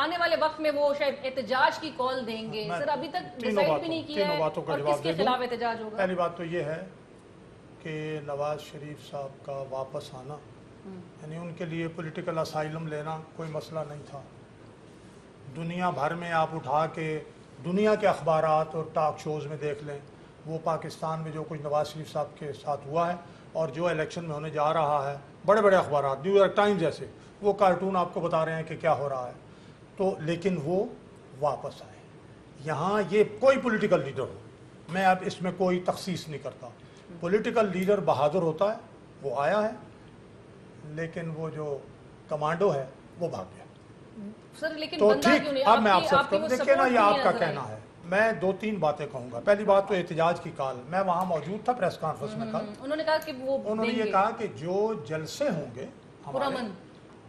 آنے والے وقت میں وہ شاید احتجاج کی کال دیں گے. سر ابھی تک ڈیسائیڈ بھی نہیں کیا ہے اور کس کے خلاف احتجاج ہوگا. پہلی بات تو یہ ہے کہ نواز شریف صاحب کا واپس آنا یعنی ان کے لیے پولیٹیکل اسائلم لینا کوئی مسئلہ نہیں تھا. دنیا بھر میں آپ اٹھا کے دنیا کے اخبارات اور ٹاک شوز میں دیکھ لیں, وہ پاکستان میں جو کچھ نواز شریف صاحب کے ساتھ ہوا ہے اور جو الیکشن میں ہونے جا رہا ہے, بڑے بڑے اخبارات نیو یارک ٹائمز جیسے وہ کارٹون آپ کو بتا رہے ہیں کہ کیا ہو رہا ہے. تو لیکن وہ واپس آئے. یہاں یہ کوئی پولیٹیکل لیڈر ہو, میں اب اس میں کوئی تخصیص نہیں کرتا, پولیٹیکل لیڈر بہادر ہوتا ہے, وہ آیا ہے, لیکن وہ جو کمانڈو ہے وہ بھاگ گیا. سر لیکن تو بندہ ٹھیک, کیوں نہیں, اب میں آپ سے دیکھیں نا یہ آپ کا نظر کہنا ہے. میں دو تین باتیں کہوں گا. پہلی بات تو احتجاج کی کال, میں وہاں موجود تھا پریس کانفرنس میں کل. انہوں نے کہا کہ وہ انہوں نے یہ کہا کہ جو جلسے ہوں گے ہمارے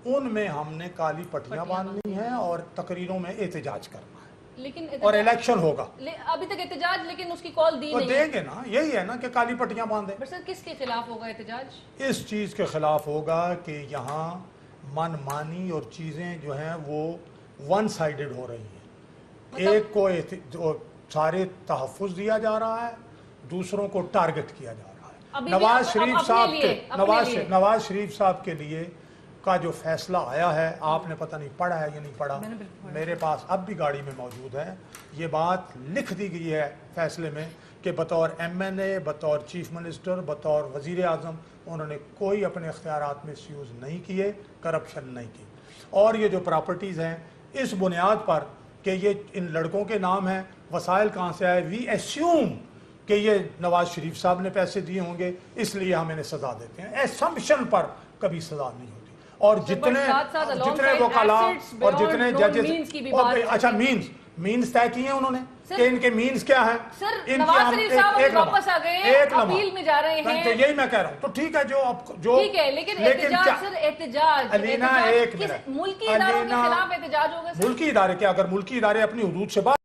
ان میں ہم نے کالی پٹیاں باندھنی ہیں اور تقریروں میں احتجاج کرنا ہے, لیکن اور الیکشن ہوگا. ابھی تک احتجاج لیکن اس کی کال دی وہ نہیں دیں گے نا, یہی ہے نا کہ کالی پٹیاں باندھیں. سر کس کے خلاف ہوگا احتجاج؟ اس چیز کے خلاف ہوگا کہ یہاں من مانی اور چیزیں جو ہیں وہ ون سائیڈڈ ہو رہی ہیں. ایک کو سارے تحفظ دیا جا رہا ہے, دوسروں کو ٹارگٹ کیا جا رہا ہے. نواز شریف صاحب کے لیے کا جو فیصلہ آیا ہے, آپ نے پتہ نہیں پڑھا ہے یا نہیں پڑھا, میرے پاس اب بھی گاڑی میں موجود ہے. یہ بات لکھ دی گئی ہے فیصلے میں کہ بطور MNA, بطور چیف منسٹر, بطور وزیر اعظم انہوں نے کوئی اپنے اختیارات میں مس یوز نہیں کیے, کرپشن نہیں کی. اور یہ جو پراپرٹیز ہیں اس بنیاد پر کہ یہ ان لڑکوں کے نام ہیں, وسائل کہاں سے آئے, وی ایسیوم کہ یہ نواز شریف صاحب نے پیسے دیے ہوں گے اس لیے ہم انہیں سزا دیتے ہیں. ایسمپشن پر کبھی سزا نہیں ہوتی. اور جتنے وکلاء اور جتنے ججز, اچھا مینز طے کیے ہیں انہوں نے کہ ان کے مینز کیا ہیں. نواز شریف صاحب واپس آ گئے, اپیل میں جا رہے ہیں. تو یہی میں کہہ رہا ہوں. تو ٹھیک ہے جو ٹھیک ہے, لیکن احتجاج علینا ایک ملکی اداروں کے خلاف احتجاج ہوگا. ملکی ادارے کیا, اگر ملکی ادارے اپنی حدود سے